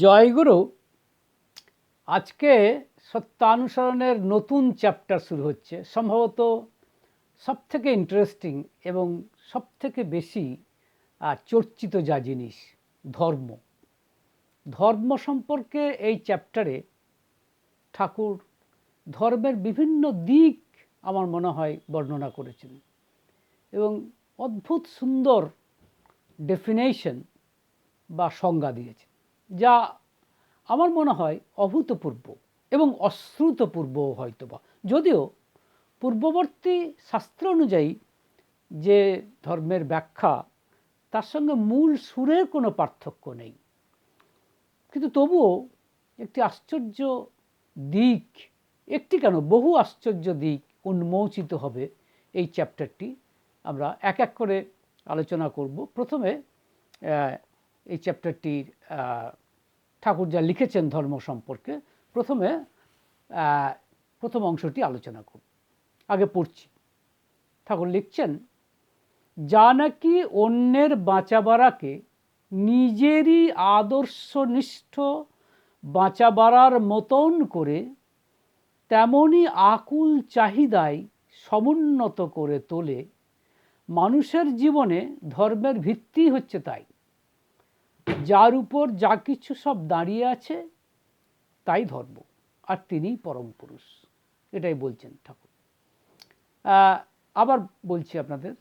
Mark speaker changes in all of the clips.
Speaker 1: জয়গুরু। আজকে সত্যানুসরণের নতুন চ্যাপ্টার শুরু হচ্ছে, সম্ভবত সবথেকে ইন্টারেস্টিং এবং সবথেকে বেশি চর্চিত যা জিনিস ধর্ম। ধর্ম সম্পর্কে এই চ্যাপ্টারে ঠাকুর ধর্মের বিভিন্ন দিক আমার মনে হয় বর্ণনা করেছেন এবং অদ্ভুত সুন্দর ডেফিনেশন বা সংজ্ঞা দিয়েছেন, যা আমার মনে হয় অভূতপূর্ব এবং অশ্রুতপূর্ব হয়তোবা, যদিও পূর্ববর্তী শাস্ত্র অনুযায়ী যে ধর্মের ব্যাখ্যা তার সঙ্গে মূল সুরের কোনো পার্থক্য নেই, কিন্তু তবুও একটি আশ্চর্য দিক, একটি কেন বহু আশ্চর্য দিক উন্মোচিত হবে এই চ্যাপ্টারটি। আমরা এক এক করে আলোচনা করব। প্রথমে এই চ্যাপ্টারটির ঠাকুর যা লিখেছেন ধর্ম সম্পর্কে প্রথম অংশটি আলোচনা করব। আগে পড়ছি। ঠাকুর লিখছেন, যা নাকি অন্যের বাঁচাবাড়াকে নিজেরই আদর্শনিষ্ঠ বাঁচাবাড়ার মতন করে তেমনই আকুল চাহিদায় সমুন্নত করে তোলে, মানুষের জীবনে ধর্মের ভিত্তি হচ্ছে তাই। যার উপর যা কিছু সব দাঁড়িয়ে আছে তাই ধর্ম, আর তিনিই পরম পুরুষ। এটাই বলছেন ঠাকুর। আবার বলছি আপনাদের,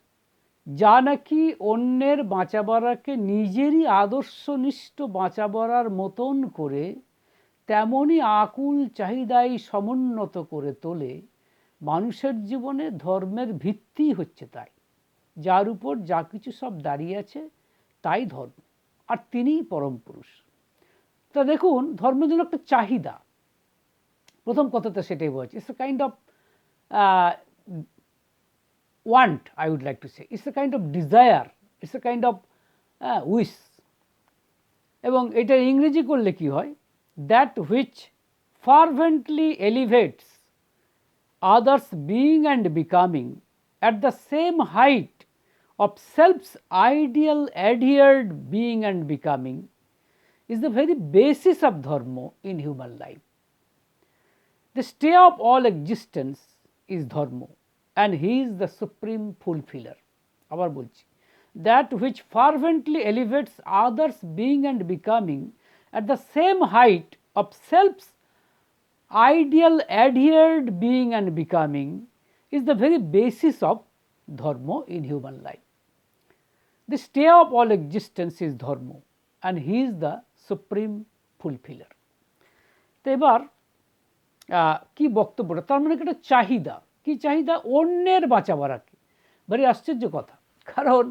Speaker 1: যা নাকি অন্যের বাঁচাবাড়াকে নিজেরই আদর্শনিষ্ঠ বাঁচাবাড়ার মতন করে তেমনই আকুল চাহিদায় সমুন্নত করে তোলে, মানুষের জীবনে ধর্মের ভিত্তি হচ্ছে তাই। যার উপর যা কিছু সব দাঁড়িয়ে আছে তাই ধর্ম, আর তিনিই পরম পুরুষ। তা দেখুন, ধর্মের জন্য একটা চাহিদা, প্রথম কথাটা সেটাই বলছে। It's a kind of want, I would like to say. It's a kind of desire, it's a kind of wish. এবং এটা ইংরেজি করলে কি হয়, that which fervently elevates others being and becoming at the same height of self's ideal adhered being and becoming is the very basis of dharma in human life. The stay of all existence is dharma, and he is the supreme fulfiller. আবার বলছি, that which fervently elevates others being and becoming at the same height of self's ideal adhered being and becoming is the very basis of dharma in human life. The stay of all existence is dharma, and he is the supreme fulfiller. তো এবার কি বক্তব্যটা, তার মানে একটা চাহিদা। কি চাহিদা? অন্যের বাঁচাবাড়াকে। ভারী আশ্চর্য কথা, কারণ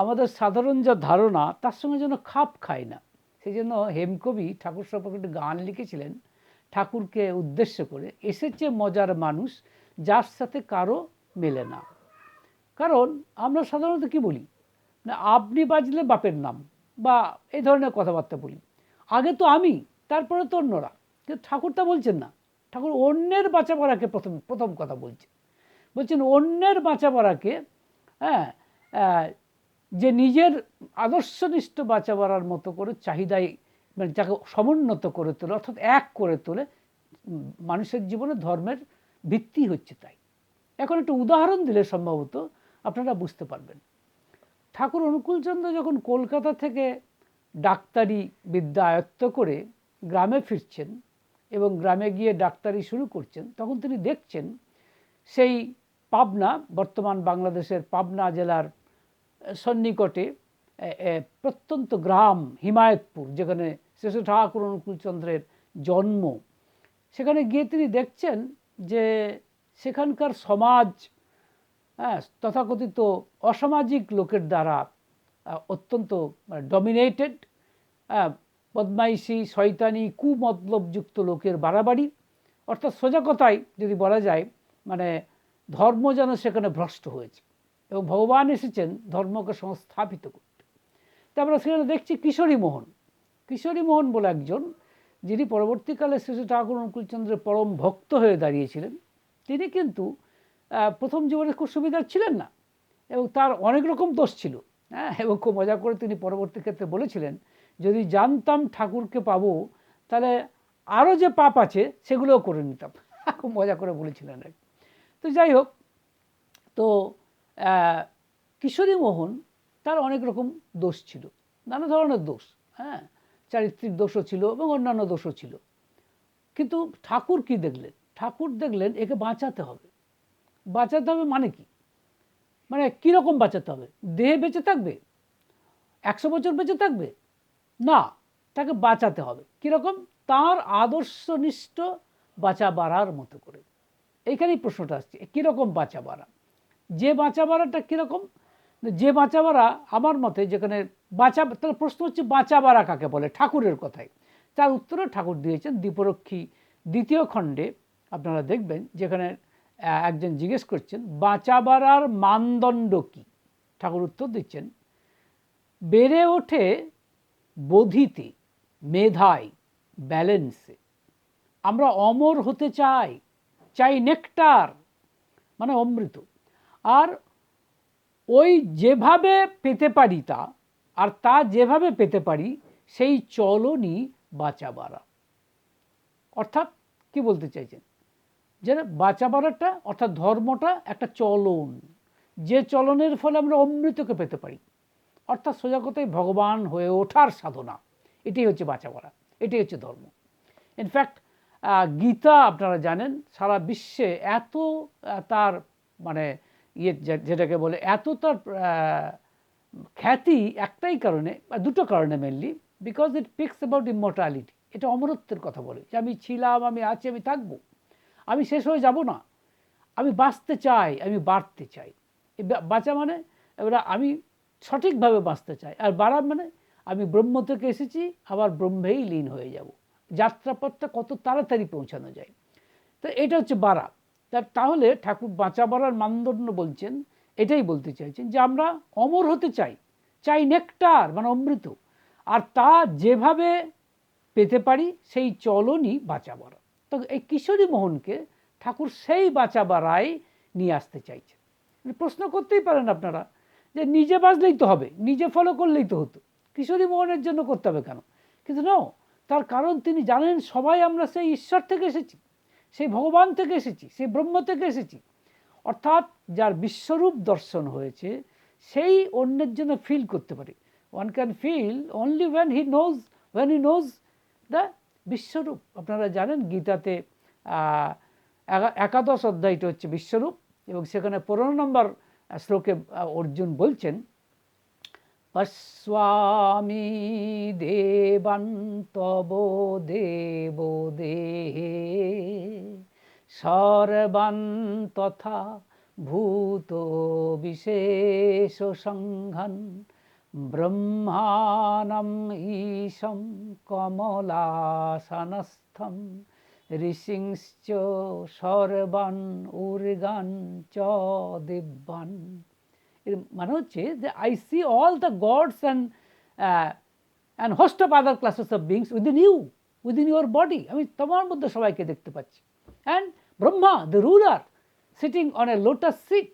Speaker 1: আমাদের সাধারণ যা ধারণা তার সঙ্গে যেন খাপ খায় না। সেই জন্য হেমকবি ঠাকুর সম্পর্কে একটি গান লিখেছিলেন ঠাকুরকে উদ্দেশ্য করে, এসেছে মজার মানুষ যার সাথে কারো মেলে না। কারণ আমরা সাধারণত কি বলি, না আপনি বাজলে বাপের নাম বা এই ধরনের কথাবার্তা বলি। আগে তো আমি, তারপরে তো অন্যরা। কিন্তু ঠাকুর তা বলছেন না। ঠাকুর অন্যের বাঁচাবাড়াকে প্রথম কথা বলছেন অন্যের বাঁচাবাড়াকে, যে নিজের আদর্শনিষ্ঠ বাঁচাবাড়ার মতো করে চাহিদায়, মানে যাকে সমুন্নত করে তোলে, অর্থাৎ এক করে তোলে, মানুষের জীবনে ধর্মের ভিত্তি হচ্ছে তাই। এখন একটা উদাহরণ দিলে সম্ভবত আপনারা বুঝতে পারবেন। ঠাকুর অনুকূলচন্দ্র যখন কলকাতা থেকে ডাক্তারি বিদ্যা আয়ত্ত করে গ্রামে ফিরছেন এবং গ্রামে গিয়ে ডাক্তারি শুরু করছেন, তখন তিনি দেখছেন সেই পাবনা, বর্তমান বাংলাদেশের পাবনা জেলার সন্নিকটে প্রত্যন্ত গ্রাম হিমায়তপুর, যেখানে শ্রী ঠাকুর অনুকূলচন্দ্রের জন্ম, সেখানে গিয়ে তিনি দেখছেন যে সেখানকার সমাজ তথাকথিত অসামাজিক লোকের দ্বারা অত্যন্ত ডমিনেটেড, বদমাইশি, শয়তানি, কুমতলবযুক্ত লোকের বাড়াবাড়ি। অর্থাৎ সোজা কথায় যদি বলা যায়, মানে ধর্ম যেন সেখানে ভ্রষ্ট হয়েছে এবং ভগবান এসেছেন ধর্মকে সংস্থাপিত করতে। তারপরে সেখানে দেখছি কিশোরী মোহন বলে একজন, যিনি পরবর্তীকালে শ্রী ঠাকুর অনুকূলচন্দ্রের পরম ভক্ত হয়ে দাঁড়িয়েছিলেন। তিনি কিন্তু প্রথম জীবনে খুব সুবিধার ছিলেন না এবং তার অনেক রকম দোষ ছিল, এবং খুব মজা করে তিনি পরবর্তী ক্ষেত্রে বলেছিলেন যদি জানতাম ঠাকুরকে পাবো তাহলে আরও যে পাপ আছে সেগুলোও করে নিতাম। খুব মজা করে বলেছিলেন। তো যাই হোক, তো কিশোরী মোহন তার অনেক রকম দোষ ছিল, নানা ধরনের দোষ, হ্যাঁ, চারিত্রিক দোষও ছিল এবং অন্যান্য দোষও ছিল। কিন্তু ঠাকুর কি দেখলেন? ঠাকুর দেখলেন একে বাঁচাতে হবে। বাঁচাতে হবে মানে কি? মানে কীরকম বাঁচাতে হবে? দেহে বেঁচে থাকবে, 100 বছর বেঁচে থাকবে না, তাকে বাঁচাতে হবে। কীরকম? তার আদর্শনিষ্ঠ বাঁচা বাড়ার মতো করে। এইখানেই প্রশ্নটা আসছে, কীরকম বাঁচা বাড়া? যে বাঁচা বাড়াটা কীরকম? যে বাঁচা বাড়া আমার মতে, যেখানে বাঁচা, তাহলে প্রশ্ন হচ্ছে বাঁচা বাড়া কাকে বলে ঠাকুরের কথায়। তার উত্তরও ঠাকুর দিয়েছেন দীপরক্ষী 2য় খণ্ডে। আপনারা দেখবেন যেখানে একজন জিজ্ঞেস করছেন বাঁচা বাড়ার মানদণ্ড কী, ঠাকুর উত্তর দিচ্ছেন, বেড়ে ওঠে বোধিতে, মেধায়, ব্যালেন্সে। আমরা অমর হতে চাই, চাই নেকটার মানে অমৃত, আর ওই যেভাবে পেতে পারি তা, আর তা যেভাবে পেতে পারি সেই চলনই বাঁচা বাড়া। অর্থাৎ কি বলতে চাইছেন? যে বাঁচা বাড়াটা অর্থাৎ ধর্মটা একটা চলন, যে চলনের ফলে আমরা অমৃতকে পেতে পারি, অর্থাৎ সোজা কথায় ভগবান হয়ে ওঠার সাধনা। এটাই হচ্ছে বাঁচা বাড়া, এটাই হচ্ছে ধর্ম। ইনফ্যাক্ট গীতা আপনারা জানেন সারা বিশ্বে এত তার মানে যেটাকে বলে এত তার খ্যাতি একটাই কারণে, দুটো কারণে mainly, because it speaks about immortality. এটা অমরত্বের কথা বলে, যে আমি ছিলাম, আমি আছি, আমি থাকবো, আমি শেষ হয়ে যাব না, আমি বাঁচতে চাই, আমি বাড়তে চাই। বাঁচা মানে এবার আমি সঠিকভাবে বাঁচতে চাই, আর বাড়া মানে আমি ব্রহ্ম থেকে এসেছি, আবার ব্রহ্মেই লীন হয়ে যাব। যাত্রাপথটা কত তাড়াতাড়ি পৌঁছানো যায়, তো এটা হচ্ছে বাড়া। তাহলে ঠাকুর বাঁচা বাড়ার মানদণ্ড বলছেন, এটাই বলতে চাইছেন যে আমরা অমর হতে চাই, চাই নেকটার মানে অমৃত, আর তা যেভাবে পেতে পারি সেই চলনই বাঁচা বাড়া। তো এই কিশোরী মোহনকে ঠাকুর সেই বাঁচা বাড়ায় নিয়ে আসতে চাইছেন। প্রশ্ন করতেই পারেন আপনারা যে নিজে বাঁচলেই তো হবে, নিজে ফলো করলেই তো হতো, কিশোরী মোহনের জন্য করতে হবে কেন? কিন্তু ন, তার কারণ তিনি জানেন সবাই আমরা সেই ঈশ্বর থেকে এসেছি, সেই ভগবান থেকে এসেছি, সেই ব্রহ্ম থেকে এসেছি। অর্থাৎ যার বিশ্বরূপ দর্শন হয়েছে সেই অন্যের জন্য ফিল করতে পারে। One can feel only when he knows the Vishwaroop. আপনারা জানেন গীতাতে 11 অধ্যায়টা হচ্ছে বিশ্বরূপ, এবং সেখানে 15 নম্বর শ্লোকে অর্জুন বলছেন, পশ্যামি দেবান তব দেব দেহে সর্বান তথা ভূত বিশেষ সংঘান ব্রহ্মাণম ঈশম কমলাসনস্থম ঋষিংশ্চ সর্বান উর্গান চ দিব্যান। এর মানে হচ্ছে যে I see all the gods and host of other classes of beings within you, within your body. আমি তোমার মধ্যে সবাইকে দেখতে পাচ্ছি। And Brahma the ruler sitting on a lotus seat,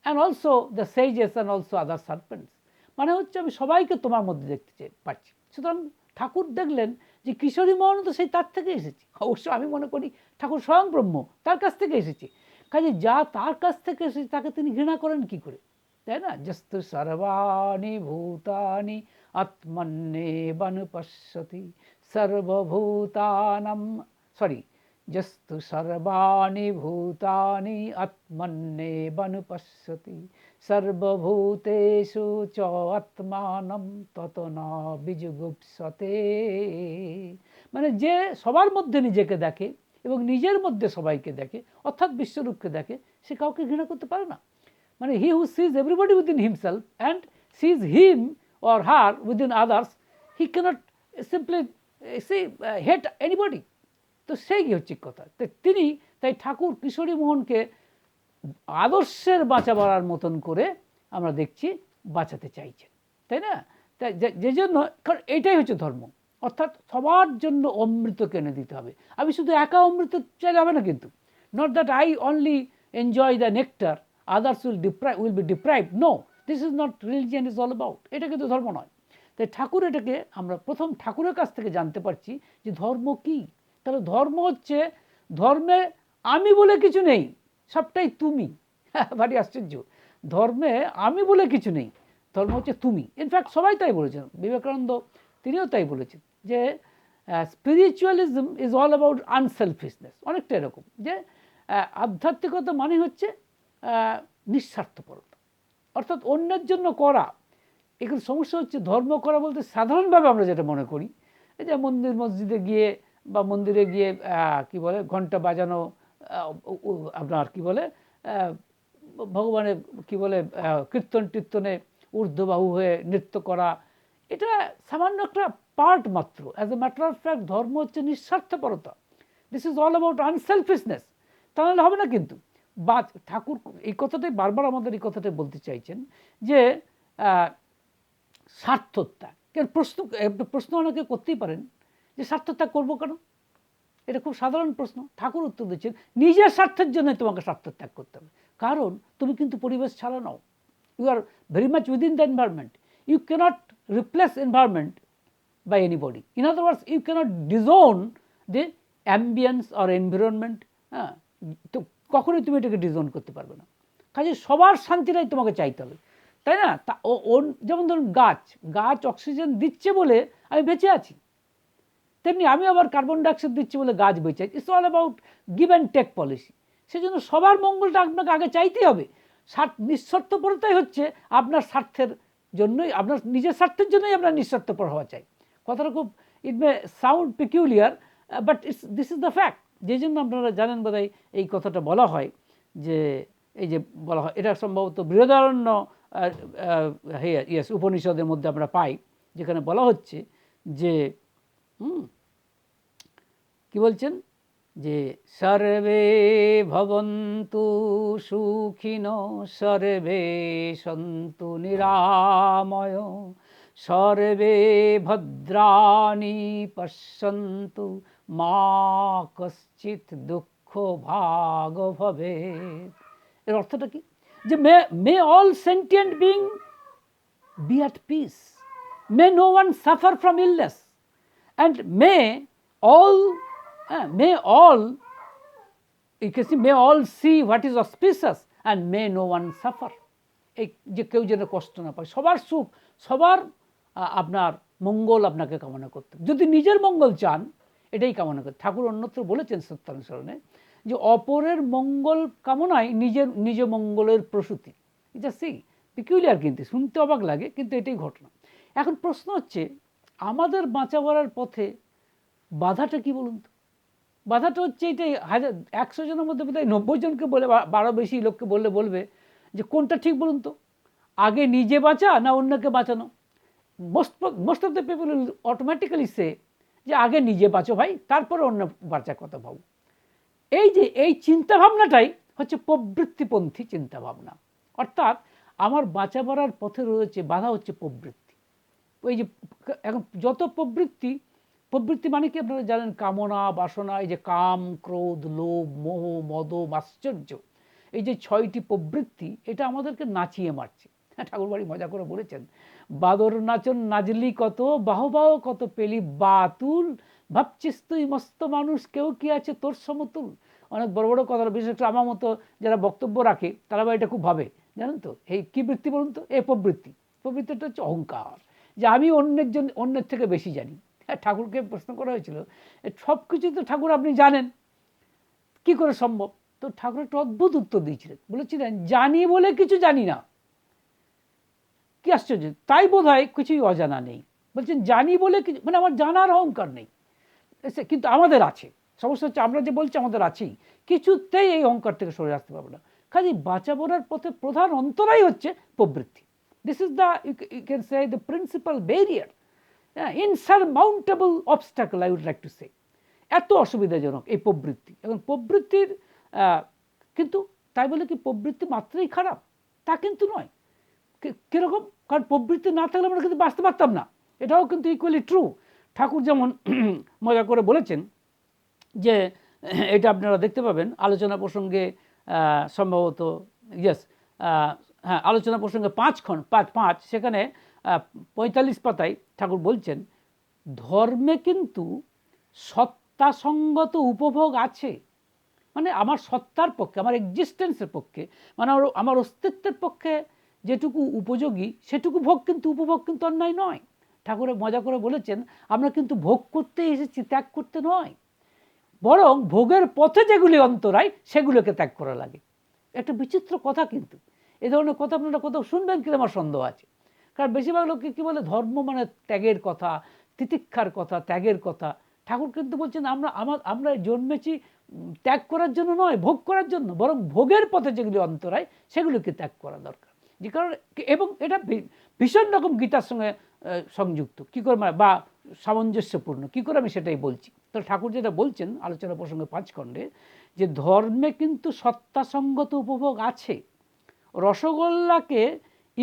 Speaker 1: and also the sages and also other serpents. মানে হচ্ছে আমি সবাইকে তোমার মধ্যে দেখতে পাচ্ছি। সুতরাং ঠাকুর দেখলেন যে কিশোরী মোহন তো সেই তার থেকে এসেছে। অবশ্য আমি মনে করি ঠাকুর স্বয়ং ব্রহ্ম, তার কাছ থেকে এসেছে। কাজে যা তার কাছ থেকে এসেছে তাকে তিনি ঘৃণা করেন কি করে, তাই না? যস্তু সর্বাণি ভূতানি আত্মন্যেবানুপশ্যতি সর্বভূতানাম যস্তু সর্বাণি ভূতানি আত্মন্যেবানুপশ্যতি সর্বভূতেষু চ আত্মানম তত ন বিজুগুপ্সতে। মানে যে সবার মধ্যে নিজেকে দেখে এবং নিজের মধ্যে সবাইকে দেখে, অর্থাৎ বিশ্বরূপকে দেখে, সে কাউকে ঘৃণা করতে পারে না। মানে he who sees everybody within himself and sees him or her within others, he cannot simply say hate anybody. তো সেই হচ্ছে কথা। তিনি তাই ঠাকুর কিশোরী মোহনকে আদর্শের বাঁচা বাড়ার মতন করে আমরা দেখছি বাঁচাতে চাইছেন, তাই না? তাই যে জন্য, কারণ এইটাই হচ্ছে ধর্ম, অর্থাৎ সবার জন্য অমৃত কেনে দিতে হবে। আমি শুধু একা অমৃত চাইলে হবে না, কিন্তু not that I only enjoy the nectar, others will be deprived. No, this is not religion is all about. এটা কিন্তু ধর্ম নয়। তাই ঠাকুর এটাকে আমরা প্রথম ঠাকুরের কাছ থেকে জানতে পারছি যে ধর্ম কি। তাহলে ধর্ম হচ্ছে, ধর্মে আমি বলে কিছু নেই, সবটাই তুমি। ভারী আশ্চর্য, ধর্মে আমি বলে কিছু নেই, ধর্ম হচ্ছে তুমি। ইনফ্যাক্ট সবাই তাই বলেছেন, বিবেকানন্দ তিনিও তাই বলেছেন যে spiritualism is all about unselfishness. অনেকটা এরকম যে আধ্যাত্মিকতা মানে হচ্ছে নিঃস্বার্থপরতা, অর্থাৎ অন্যের জন্য করা। এখানে সমস্যা হচ্ছে ধর্ম করা বলতে সাধারণভাবে আমরা যেটা মনে করি, এই যে মন্দির মসজিদে গিয়ে বা মন্দিরে গিয়ে কি বলে ঘন্টা বাজানো, আপনার কি বলে ভগবানের কি বলে কীর্তন টীর্তনে ঊর্ধ্ববাহু হয়ে নৃত্য করা, এটা সামান্য একটা পার্ট মাত্র। As a matter of fact ধর্ম হচ্ছে নিঃস্বার্থপরতা। This is all about unselfishness. তাহলে হবে না কিন্তু। বা ঠাকুর এই কথাটাই বারবার আমাদের এই কথাটাই বলতে চাইছেন যে স্বার্থত্যাগ। প্রশ্ন অনেকে করতেই পারেন যে স্বার্থত্যাগ করবো কেন, এটা খুব সাধারণ প্রশ্ন। ঠাকুর উত্তর দিচ্ছেন নিজের স্বার্থের জন্য তোমাকে স্বার্থত্যাগ করতে হবে, কারণ তুমি কিন্তু পরিবেশ ছাড়া নও। You are very much within the environment. You cannot replace environment by anybody. In other words, you cannot disown the ambience or environment. তো কখনোই তুমি এটাকে ডিজোন করতে পারবে না। কাজে সবার শান্তিটাই তোমাকে চাইতে হবে, তাই না? যেমন ধরুন গাছ অক্সিজেন দিচ্ছে বলে আমি বেঁচে আছি, তেমনি আমি আবার কার্বন ডাইঅক্সাইড দিচ্ছি বলে গাছ বেঁচে আছে। It's all about give and take policy. সেজন্য সবার মঙ্গলটা আপনাকে আগে চাইতেই হবে। নিঃস্বার্থপরতাই হচ্ছে আপনার স্বার্থের জন্যই, আপনার নিজের স্বার্থের জন্যই আপনার নিঃস্বার্থপর হওয়া চাই। কথাটা খুব, it may sound peculiar, but this is the fact. যে জন্য আপনারা জানেন বোধহয় এই কথাটা বলা হয় যে এই যে বলা হয়, এটা সম্ভবত বৃহদারণ্য উপনিষদের মধ্যে আমরা পাই, যেখানে বলা হচ্ছে যে কি বলছেন যে সর্বে ভবন্তু সুখিনো সর্বে সন্তু নিরাময় সর্বে ভদ্রাণি পশ্যন্তু মা কশ্চিৎ দুঃখ ভাগ ভবেৎ। এর অর্থটা কি? যে may all sentient being be at peace, may no one suffer from illness, and may all you can see, may all see what is auspicious, and may no one suffer. এই যে কেউ যেন কষ্ট না পায়, সবার সুখ, সবার আপনার মঙ্গল আপনাকে কামনা করতে। যদি নিজের মঙ্গল চান এটাই কামনা করতে। ঠাকুর অন্যত্র বলেছেন সত্যানুসরণে যে অপরের মঙ্গল কামনায় নিজ মঙ্গলের প্রসূতি। এটা সি পিকুলিয়ার, কিন্তু শুনতে অবাক লাগে, কিন্তু এটাই ঘটনা। এখন প্রশ্ন হচ্ছে আমাদের বাঁচা বলার পথে বাধাটা কি বলুন তো? বাধাটা হচ্ছে এটাই, 100 জনের মধ্যে বোধহয় 90 জনকে বলে, 12 বেশি লোককে বলবে যে কোনটা ঠিক বলুন তো, আগে নিজে বাঁচা না অন্যকে বাঁচানো? Most of the people will automatically say যে আগে নিজে বাঁচো ভাই, তারপরে অন্য বাঁচার কথা ভাবো। এই চিন্তাভাবনাটাই হচ্ছে প্রবৃত্তিপন্থী চিন্তাভাবনা। অর্থাৎ আমার বাঁচা বাড়ার পথে রয়েছে বাধা হচ্ছে প্রবৃত্তি। ওই যে এখন যত প্রবৃত্তি মানে কি আপনারা জানেন, কামনা বাসনা, এই যে কাম ক্রোধ লোভ মোহ মদ মাশ্চর্য, এই যে 6টি প্রবৃত্তি, এটা আমাদেরকে নাচিয়ে মারছে। ঠাকুরবাড়ি মজা করে বলেছেন, বাদর নাচন নাজলি কত, বাহ বাহ কত পেলি বাতুল, ভাবছিস তুই মস্ত মানুষ, কেউ কি আছে তোর সমতুল। অনেক বড় বড় কথা, বিশেষ করে আমার মতো যারা বক্তব্য রাখে তারা এটা খুব ভাবে, জানেন তো। এই কী বৃত্তি বলুন তো? এই প্রবৃত্তিটা হচ্ছে অহংকার, যে আমি অন্যের থেকে বেশি জানি। ঠাকুরকে প্রশ্ন করা হয়েছিল সব কিছু তো ঠাকুর আপনি জানেন, কি করে সম্ভব? তো ঠাকুর একটা অদ্ভুত উত্তর দিয়েছিলেন, বলেছিলেন জানি বলে কিছু জানি না। কি আশ্চর্য, তাই বোধ হয় কিছুই অজানা নেই। বলছেন জানি বলে কিছু, মানে আমার জানার অহংকার নেই, কিন্তু আমাদের আছে। সমস্যা হচ্ছে আমরা যে বলছি আমাদের আছেই, কিছুতেই এই অহংকার থেকে সরে আসতে পারবো না। কাজে বাঁচা বলার পথে প্রধান অন্তরাই হচ্ছে প্রবৃত্তি। This is the you can say the principal barrier, insurmountable obstacle I would like to say. এত অসুবিধাজনক এই প্রবৃত্তি। এবং প্রবৃত্তির কিন্তু তাই বলে কি প্রবৃত্তি মাত্রই খারাপ? তা কিন্তু নয়। কীরকম? কারণ প্রবৃত্তি না থাকলে আমরা কিন্তু বাঁচতে পারতাম না, এটাও কিন্তু ইকুয়ালি ট্রু। ঠাকুর যেমন মজা করে বলেছেন যে এটা আপনারা দেখতে পাবেন আলোচনা প্রসঙ্গে, সম্ভবত হ্যাঁ, আলোচনা প্রসঙ্গে 5 সেখানে 45 পাতায় ঠাকুর বলছেন ধর্মে কিন্তু সত্তাসঙ্গত উপভোগ আছে, মানে আমার সত্তার পক্ষে, আমার এক্সিস্টেন্সের পক্ষে, মানে আমার অস্তিত্বের পক্ষে যেটুকু উপযোগী সেটুকু ভোগ কিন্তু উপভোগ কিন্তু অন্যায় নয়। ঠাকুরে মজা করে বলেছেন আমরা কিন্তু ভোগ করতে এসেছি, ত্যাগ করতে নয়, বরং ভোগের পথে যেগুলি অন্তরায় সেগুলোকে ত্যাগ করা লাগে। একটা বিচিত্র কথা, কিন্তু এই ধরনের কথা আপনারা কোথাও শুনবেন কিনা আমার সন্দেহ আছে। কারণ বেশিরভাগ লোককে কী বলে, ধর্ম মানে ত্যাগের কথা, তিতিক্ষার কথা, ত্যাগের কথা। ঠাকুর কিন্তু বলছেন আমরা জন্মেছি ত্যাগ করার জন্য নয়, ভোগ করার জন্য, বরং ভোগের পথে যেগুলি অন্তরায় সেগুলিকে ত্যাগ করা দরকার। যে কারণে, এবং এটা ভীষণ রকম গীতার সঙ্গে সংযুক্ত, কী করে বা সামঞ্জস্যপূর্ণ কী করে আমি সেটাই বলছি। তো ঠাকুর যেটা বলছেন আলোচনা প্রসঙ্গে 5 খণ্ডে, যে ধর্মে কিন্তু সত্তাসঙ্গত উপভোগ আছে। রসগোল্লাকে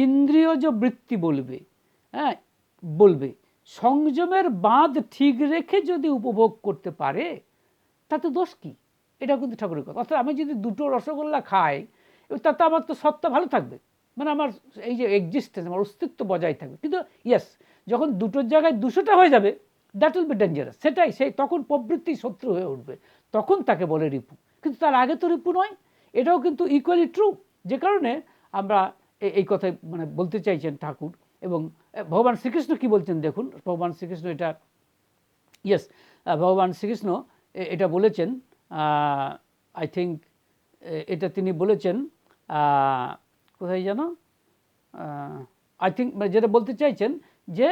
Speaker 1: ইন্দ্রিয়জ বৃত্তি বলবে, হ্যাঁ বলবে, সংযমের বাঁধ ঠিক রেখে যদি উপভোগ করতে পারে তাতে দোষ কী? এটা কিন্তু ঠাকুরের কথা। অর্থাৎ আমি যদি দুটো রসগোল্লা খাই তাতে আমার তো সত্তা ভালো থাকবে, মানে আমার এই যে এক্সিস্টেন্স, আমার অস্তিত্ব বজায় থাকবে। কিন্তু ইয়েস, যখন দুটোর জায়গায় 200টা হয়ে যাবে, দ্যাট উইল বি ডেঞ্জারাস। সেটাই, সেই তখন প্রবৃত্তি শত্রু হয়ে উঠবে, তখন তাকে বলে রিপু। কিন্তু তার আগে তো রিপু নয়। এটাও কিন্তু ইকুয়ালি ট্রু। যে কারণে আমরা এই কথাই মানে বলতে চাইছেন ঠাকুর। এবং ভগবান শ্রীকৃষ্ণ কি বলছেন দেখুন, ভগবান শ্রীকৃষ্ণ এটা, ইয়েস, ভগবান শ্রীকৃষ্ণ এটা বলেছেন, আই থিঙ্ক এটা তিনি বলেছেন কোথায় যেন, আই থিঙ্ক যেটা বলতে চাইছেন যে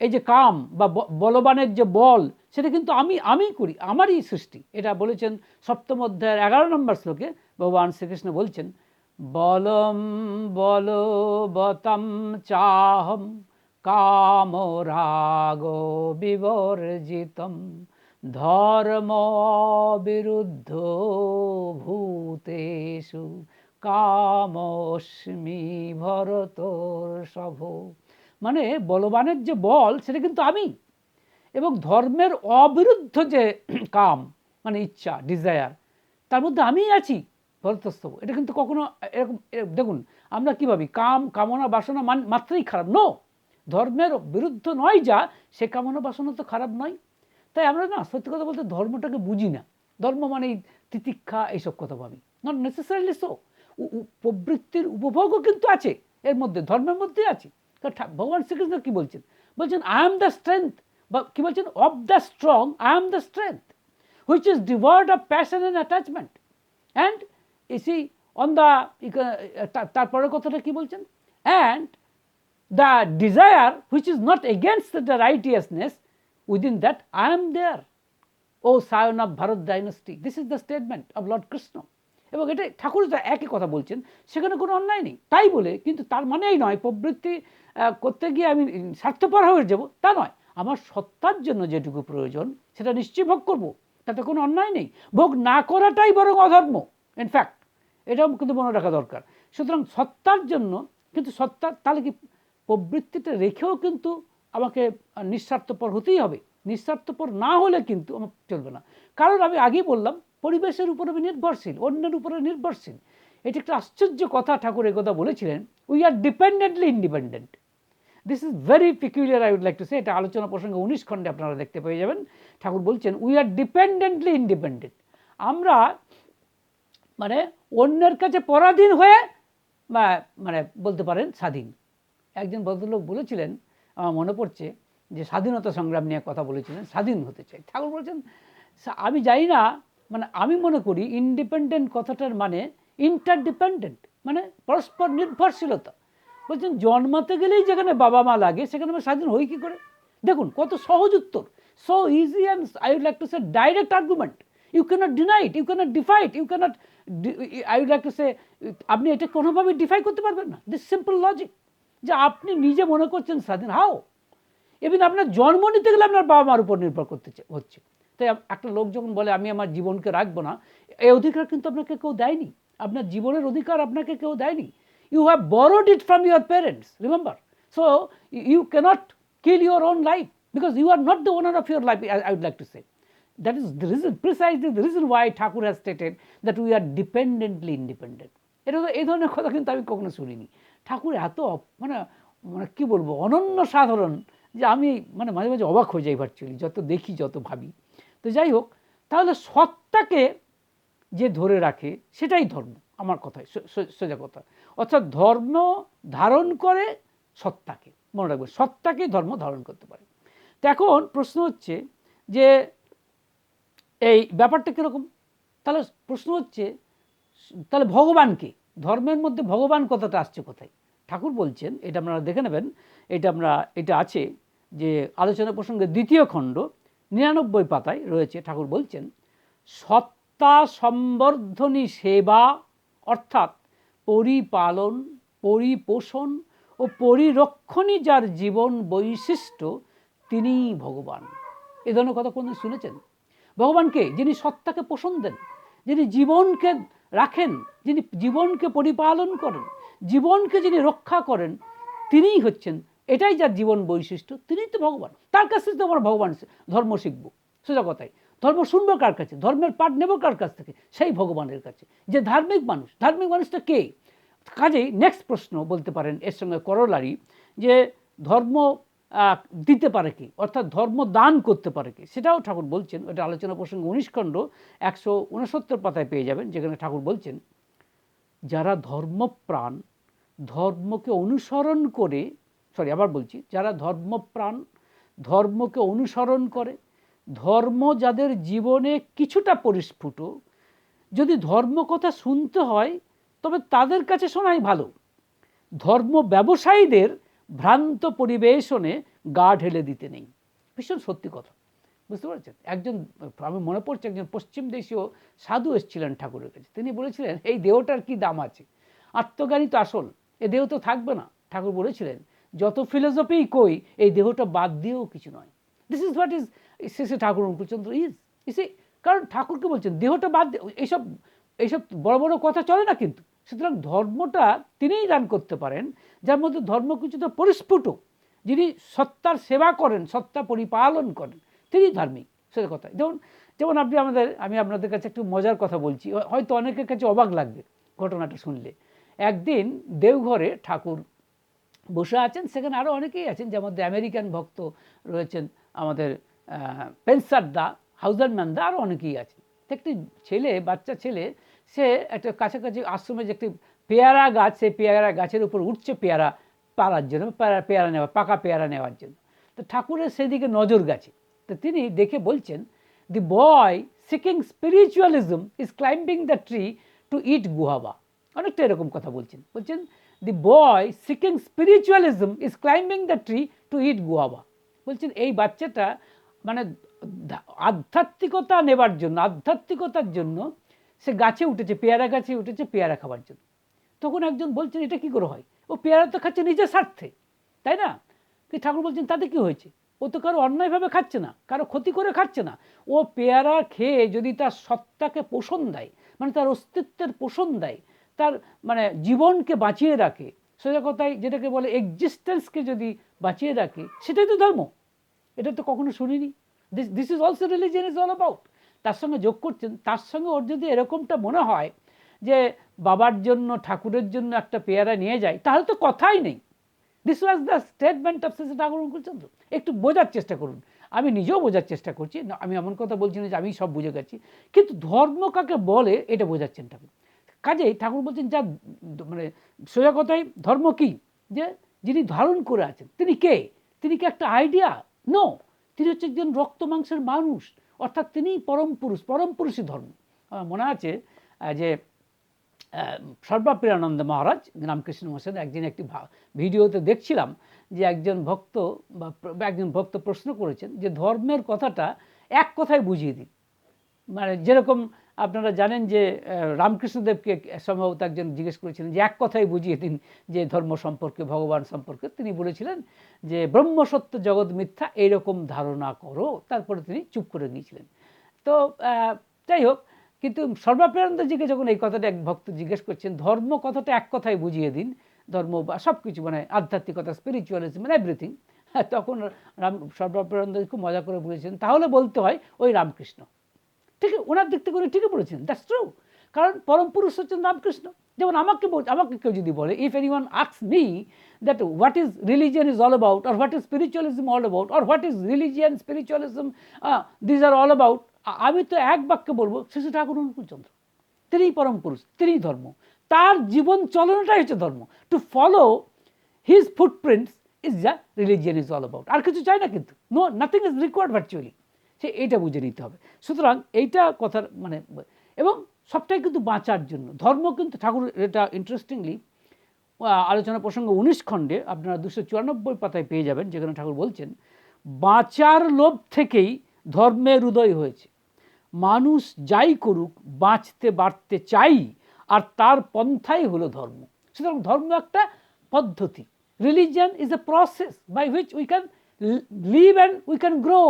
Speaker 1: এই যে কাম বা বলবানের যে বল, সেটা কিন্তু আমি করি, আমারই সৃষ্টি। এটা বলেছেন 7ম অধ্যায়ের 11 নম্বর শ্লোকে ভগবান শ্রীকৃষ্ণ বলছেন, বলম বলবতম চাহম কাম রাগ বিবর্জিতম ধর্ম বিরুদ্ধ ভূতেষু কামস্মি ভরতর্ষভ। মানে বলবানের যে বল সেটা কিন্তু আমি, এবং ধর্মের অবিরুদ্ধ যে কাম মানে ইচ্ছা, ডিজায়ার, তার মধ্যে আমিই আছি ভরতস্তব। এটা কিন্তু কখনো এরকম, দেখুন আমরা কী ভাবি, কামনা বাসনা মাত্রই খারাপ। নো, ধর্মের বিরুদ্ধ নয় যা, সে কামনা বাসনা তো খারাপ নয়। তাই আমরা না, সত্যি কথা বলতে ধর্মটাকে বুঝি না। ধর্ম মানে তিতিক্ষা, এইসব কথা ভাবি। Not necessarily so. প্রবৃত্তির উপভোগও কিন্তু আছে এর মধ্যে, ধর্মের মধ্যে আছে। ভগবান শ্রীকৃষ্ণ কি বলছেন, বলছেন আই এম দ্য স্ট্রেংথ, বা কি বলছেন, of the strong I am the strength which is devoid of passion and attachment and EC on the, তারপরের কথাটা কি বলছেন, and the desire which is not against the righteousness, within that I am there, O scion of Bharat dynasty. This is the statement of Lord Krishna. এবং এটা ঠাকুর একই কথা বলছেন, সেখানে কোনো অন্যায় নেই। তাই বলে কিন্তু তার মানেই নয় প্রবৃত্তি করতে গিয়ে আমি স্বার্থপর হয়ে যাব, তা নয়। আমার সত্তার জন্য যেটুকু প্রয়োজন সেটা নিশ্চয়ই ভোগ করব, তাতে কোনো অন্যায় নেই। ভোগ না করাটাই বরং অধর্ম, ইনফ্যাক্ট। এটাও কিন্তু মনে রাখা দরকার। সুতরাং সত্তার জন্য, কিন্তু সত্তার তাহলে কি প্রবৃত্তিটা রেখেও কিন্তু আমাকে নিঃস্বার্থপর হতেই হবে। নিঃস্বার্থপর না হলে কিন্তু আমার চলবে না। কারণ আমি আগেই বললাম, পরিবেশের উপরে আমি নির্ভরশীল, অন্যের উপরে নির্ভরশীল। এটি একটা আশ্চর্য কথা, ঠাকুর একথা বলেছিলেন, we are dependently independent. This is very peculiar, I would like to say. এটা আলোচনা প্রসঙ্গে 19 খণ্ডে আপনারা দেখতে পেয়ে যাবেন। ঠাকুর বলছেন উই আর ডিপেন্ডেন্টলি ইন্ডিপেন্ডেন্ট। আমরা মানে অন্যের কাছে পরাধীন হয়ে, মানে বলতে পারেন স্বাধীন। একজন ভদ্রলোক বলেছিলেন, আমার মনে পড়ছে, যে স্বাধীনতা সংগ্রাম নিয়ে কথা বলেছিলেন, স্বাধীন হতে চাই। ঠাকুর বলছেন আমি জানি না, মানে আমি মনে করি ইন্ডিপেন্ডেন্ট কথাটার মানে ইন্টারডিপেন্ডেন্ট, মানে পরস্পর নির্ভরশীলতা। বলছেন জন্মাতে গেলেই যেখানে বাবা মা লাগে সেখানে আমরা স্বাধীন হই কী করে? দেখুন কত সহজ উত্তর, so easy and I would like to say direct argument. You cannot deny it, you cannot defy it, you cannot, I would like to say, আপনি এটা কোনোভাবেই ডিফাই করতে পারবেন না। দিস সিম্পল লজিক, যে আপনি নিজে মনে করছেন স্বাধীন, হাও? এমনি আপনার জন্ম নিতে গেলে আপনার বাবা মার উপর নির্ভর করতে হচ্ছে। তাই একটা লোক যখন বলে আমি আমার জীবনকে রাখবো না, এই অধিকার কিন্তু আপনাকে কেউ দেয়নি। আপনার জীবনের অধিকার আপনাকে কেউ দেয়নি। You have borrowed it from your parents, remember. So you cannot kill your own life because you are not the owner of your life, I would like to say. That is the reason, precisely the reason why Thakur has stated that we are dependently independent. এটা এই ধরনের কথা কিন্তু আমি কখনো শুনিনি। ঠাকুর এত মানে মানে কী বলবো, অনন্য সাধারণ, যে আমি মানে মাঝে মাঝে অবাক হয়ে যাই ভার্চুয়ালি, যত দেখি যত ভাবি। তো যাই হোক, তাহলে সত্তাকে যে ধরে রাখে সেটাই ধর্ম, আমার কথায় সোজা কথা। অর্থাৎ ধর্ম ধারণ করে সত্তাকে, মনে রাখবেন, সত্তাকেই ধর্ম ধারণ করতে পারে। তো এখন প্রশ্ন হচ্ছে যে এই ব্যাপারটা কীরকম? তাহলে প্রশ্ন হচ্ছে, তাহলে ভগবানকে, ধর্মের মধ্যে ভগবান কথাটা আসছে কোথায়? ঠাকুর বলছেন, এটা আপনারা দেখে নেবেন, এটা আছে যে আলোচনা প্রসঙ্গে 2য় খণ্ড 99 পাতায় রয়েছে। ঠাকুর বলছেন, সত্তা সম্বর্ধনী সেবা অর্থাৎ পরিপালন, পরিপোষণ ও পরিরক্ষণই যার জীবন বৈশিষ্ট্য, তিনিই ভগবান। এ ধরনের কথা কোনদিন শুনেছেন? ভগবানকে, যিনি সত্তাকে পোষণ দেন, যিনি জীবনকে রাখেন, যিনি জীবনকে পরিপালন করেন, জীবনকে যিনি রক্ষা করেন, তিনিই হচ্ছেন, এটাই যার জীবন বৈশিষ্ট্য, তিনিই তো ভগবান। তার কাছ থেকে তো আমরা ভগবান ধর্ম শিখব, সোজা কথাই। ধর্ম শুনবো কার কাছে? ধর্মের পাঠ নেব কার কাছ থেকে? সেই ভগবানের কাছে, যে ধার্মিক মানুষ। ধার্মিক মানুষটা কে? কাজেই নেক্সট প্রশ্ন বলতে পারেন এর সঙ্গে করলারি, যে ধর্ম দিতে পারে কি, অর্থাৎ ধর্ম দান করতে পারে কি, সেটাও ঠাকুর বলছেন। ওটা আলোচনা প্রসঙ্গ 19 খণ্ড 169 পাতায় পেয়ে যাবেন, যেখানে ঠাকুর বলছেন, যারা ধর্মপ্রাণ, ধর্মকে অনুসরণ করে, আবার বলছি, যারা ধর্মপ্রাণ, ধর্মকে অনুসরণ করে, ধর্ম যাদের জীবনে কিছুটা পরিস্ফুট, যদি ধর্ম কথা শুনতে হয় তবে তাদের কাছে শোনাই ভালো। ধর্ম ব্যবসায়ীদের ভ্রান্ত পরিবেশনে গা ঢেলে দিতে নেই। ভীষণ সত্যি কথা, বুঝতে পারছেন? একজন, আমি মনে পড়ছে, একজন পশ্চিম দেশীয় সাধু এসেছিলেন ঠাকুরের কাছে। তিনি বলেছিলেন, এই দেহটার কি দাম আছে? আত্মজ্ঞানী তো আসল, এ দেহ তো থাকবে না। ঠাকুর বলেছিলেন, যত ফিলোসফি কই, এই দেহটা বাদ দিয়েও কিছু নয়। This is what is Shri Thakur Anukulchandra is. কারণ ঠাকুরকে বলছেন দেহটা বাদ দিয়ে, এইসব এইসব বড় বড় কথা চলে না কিন্তু। সুতরাং ধর্মটা তিনিই দান করতে পারেন, যার মধ্যে ধর্ম কিছুটা পরিস্ফুট, যিনি সত্তার সেবা করেন, সত্তা পরিপালন করেন, তিনি ধার্মিক, সেটা কথা। যেমন আমি আপনাদের কাছে একটু মজার কথা বলছি, হয়তো অনেকের কাছে অবাক লাগবে ঘটনাটা শুনলে। একদিন দেওঘরে ঠাকুর বসে আছেন, সেখানে আরও অনেকেই আছেন, যার মধ্যে আমেরিকান ভক্ত রয়েছেন, আমাদের পেন্সারদা, হাউজারম্যানদা, আরও অনেকেই আছেন। একটি ছেলে, বাচ্চা ছেলে, সে একটা কাছাকাছি আশ্রমে যে একটি পেয়ারা গাছ, সেই পেয়ারা গাছের উপর উঠছে পেয়ারা পাড়ার জন্য, পেয়ারা নেওয়া, পাকা পেয়ারা নেওয়ার জন্য। তো ঠাকুরের সেদিকে নজর গেছে। তো তিনি দেখে বলছেন, the boy seeking spiritualism is climbing the tree to eat guava. অনেকটা এরকম কথা বলছেন। The boy seeking spiritualism is climbing the tree to eat guava. বলছেন এই বাচ্চাটা মানে আধ্যাত্মিকতা নেবার জন্য, আধ্যাত্মিকতার জন্য সে গাছে উঠেছে, পেয়ারা গাছে উঠেছে পেয়ারা খাবার জন্য। তখন একজন বলছেন, এটা কি করে হয়? ও পেয়ারা তো খাচ্ছে নিজের স্বার্থে, তাই না? কি ঠাকুর বলছেন, তাতে কি হয়েছে? ও তো কারো অন্যায়ভাবে খাচ্ছে না, কারো ক্ষতি করে খাচ্ছে না। ও পেয়ারা খেয়ে যদি তার সত্তাকে পোষণ দেয়, মানে তার অস্তিত্বের পোষণ দেয়, তার মানে জীবনকে বাঁচিয়ে রাখে, সোজা কথায় যেটাকে বলে এক্সিস্টেন্সকে যদি বাঁচিয়ে রাখে, সেটাই তো ধর্ম। এটা তো কখনো শুনিনি। This is also religion is all about. তার সঙ্গে যোগ করছেন, তার সঙ্গে ওর যদি এরকমটা মনে হয় যে বাবার জন্য, ঠাকুরের জন্য একটা পেয়ারা নিয়ে যায়, তাহলে তো কথাই নেই। This was the statement of Shri Thakur Anukulchandra. একটু বোঝার চেষ্টা করুন। আমি নিজেও বোঝার চেষ্টা করছি, আমি এমন কথা বলছি না যে আমি সব বুঝে গেছি, কিন্তু ধর্ম কাকে বলে এটা বোঝাচ্ছেন ঠাকুর। কাজেই ঠাকুর বলছেন, যা মানে সোজা কথায় ধর্ম কি, যে যিনি ধারণ করে আছেন, তিনি কে? তিনি কি একটা আইডিয়া? নো, তিনি হচ্ছে একজন রক্ত মাংসের মানুষ, অর্থাৎ তিনি পরম পুরুষ, পরম পুরুষই ধর্ম। আমার মনে আছে যে সর্বাপ্রিয়ানন্দ মহারাজ রামকৃষ্ণ মশাই একদিন একটি ভিডিওতে দেখছিলাম যে একজন ভক্ত প্রশ্ন করেছেন যে ধর্মের কথাটা এক কথায় বুঝিয়ে দিন। মানে যেরকম আপনারা জানেন যে রামকৃষ্ণদেবকে সম্ভবত একজন জিজ্ঞেস করেছিলেন যে এক কথায় বুঝিয়ে দিন যে ধর্ম সম্পর্কে, ভগবান সম্পর্কে। তিনি বলেছিলেন যে ব্রহ্ম সত্য জগৎ মিথ্যা, এইরকম ধারণা করো। তারপরে তিনি চুপ করে গিয়েছিলেন। তো যাই হোক, কিন্তু সর্বাপ্রিয়ানন্দজিকে যখন এই কথাটা এক ভক্ত জিজ্ঞেস করছেন, ধর্ম কথাটা এক কথায় বুঝিয়ে দিন, ধর্ম বা সব কিছু মানে আধ্যাত্মিকতা, স্পিরিচুয়ালিজম, এভরিথিং, তখন সর্বাপ্রিয়ানন্দজি খুব মজা করে বলেছেন, তাহলে বলতে হয় ওই রামকৃষ্ণ। ঠিক, ওনার দিক থেকে উনি ঠিকই বলেছেন, দ্যাটস ট্রু। কারণ পরম পুরুষ হচ্ছেন রামকৃষ্ণ, যেমন আমাকে কেউ যদি বলে, if anyone asks me that what is religion is all about, or what is spiritualism all about, or what is religion spiritualism these are all about, আমি তো এক বাক্যে বলবো শ্রী ঠাকুর অনুকূলচন্দ্র, তিনিই পরম পুরুষ, তিনিই ধর্ম, তার জীবন চলনটাই হচ্ছে ধর্ম। To follow his footprints is the religion is all about. আর কিছু চাই না, কিন্তু no nothing is required virtually, সে এইটা বুঝে নিতে হবে। সুতরাং এইটা কথার মানে, এবং সবটাই কিন্তু বাঁচার জন্য। ধর্ম কিন্তু ঠাকুর, এটা ইন্টারেস্টিংলি আলোচনা প্রসঙ্গ 19 খণ্ডে আপনারা 294 পাতায় পেয়ে যাবেন, যেখানে ঠাকুর বলছেন বাঁচার লোভ থেকেই ধর্মের উদয় হয়েছে, মানুষ যাই করুক বাঁচতে বাড়তে চাই, আর তার পন্থাই হলো ধর্ম। সুতরাং ধর্ম একটা পদ্ধতি, religion is a process by which we can live and we can grow,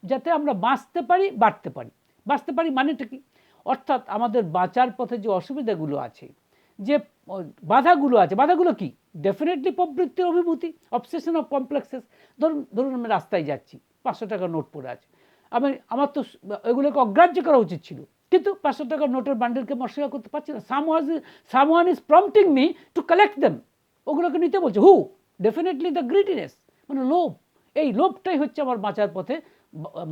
Speaker 1: যাতে আমরা বাঁচতে পারি, বাড়তে পারি। বাঁচতে পারি মানেটা কি? অর্থাৎ আমাদের বাঁচার পথে যে অসুবিধাগুলো আছে, যে বাধাগুলো আছে, বাধাগুলো কি? ডেফিনেটলি প্রবৃত্তির অভিভূতি, অবসেশন অফ কমপ্লেক্সেস। ধরুন আমি রাস্তায় যাচ্ছি, 500 টাকার নোট পড়ে আছে, আমার তো এগুলোকে অগ্রাহ্য করা উচিত ছিল, কিন্তু 500 টাকার নোটের বান্ডেলকে মশলা করতে পারছি না। Someone is prompting me to collect them, ওগুলোকে নিতে বলছে। হু? ডেফিনেটলি দ্য গ্রিডিনেস, মানে লোভ। এই লোভটাই হচ্ছে আমার বাঁচার পথে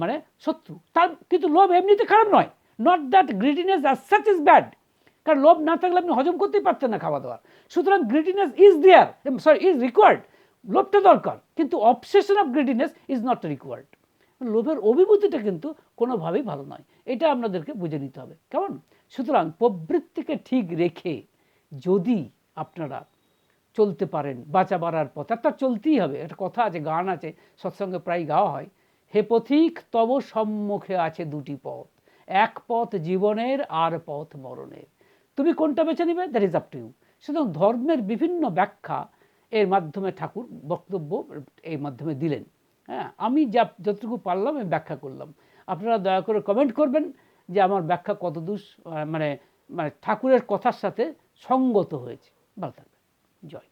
Speaker 1: মানে শত্রু। তার কিন্তু লোভ এমনিতে খারাপ নয়, not that greediness as such is bad, কারণ লোভ না থাকলে আপনি হজম করতেই পারতেন না খাওয়া দাওয়া। সুতরাং greediness is there, is required, লোভটা দরকার, কিন্তু obsession of greediness is not required. লোভের অভিভূতিটা কিন্তু কোনোভাবেই ভালো নয়, এটা আপনাদেরকে বুঝে নিতে হবে, কেমন? সুতরাং প্রবৃত্তিকে ঠিক রেখে যদি আপনারা চলতে পারেন বাঁচা বাড়ার পথ, আর তার চলতেই হবে। একটা কথা আছে, গান আছে, সৎসঙ্গে প্রায় গাওয়া হয়, হে পথিক তব সম্মুখে আছে দুটি পথ, এক পথ জীবনের আর পথ মরণের, তুমি কোনটা বেছে নেবে, that is up to you. সুতরাং ধর্মের বিভিন্ন ব্যাখ্যা এর মাধ্যমে ঠাকুর বক্তব্য এই মাধ্যমে দিলেন। হ্যাঁ, আমি যতটুকু পারলাম আমি ব্যাখ্যা করলাম। আপনারা দয়া করে কমেন্ট করবেন যে আমার ব্যাখ্যা কতদূর মানে ঠাকুরের কথার সাথে সঙ্গত হয়েছে। ভালো থাকবেন। জয়।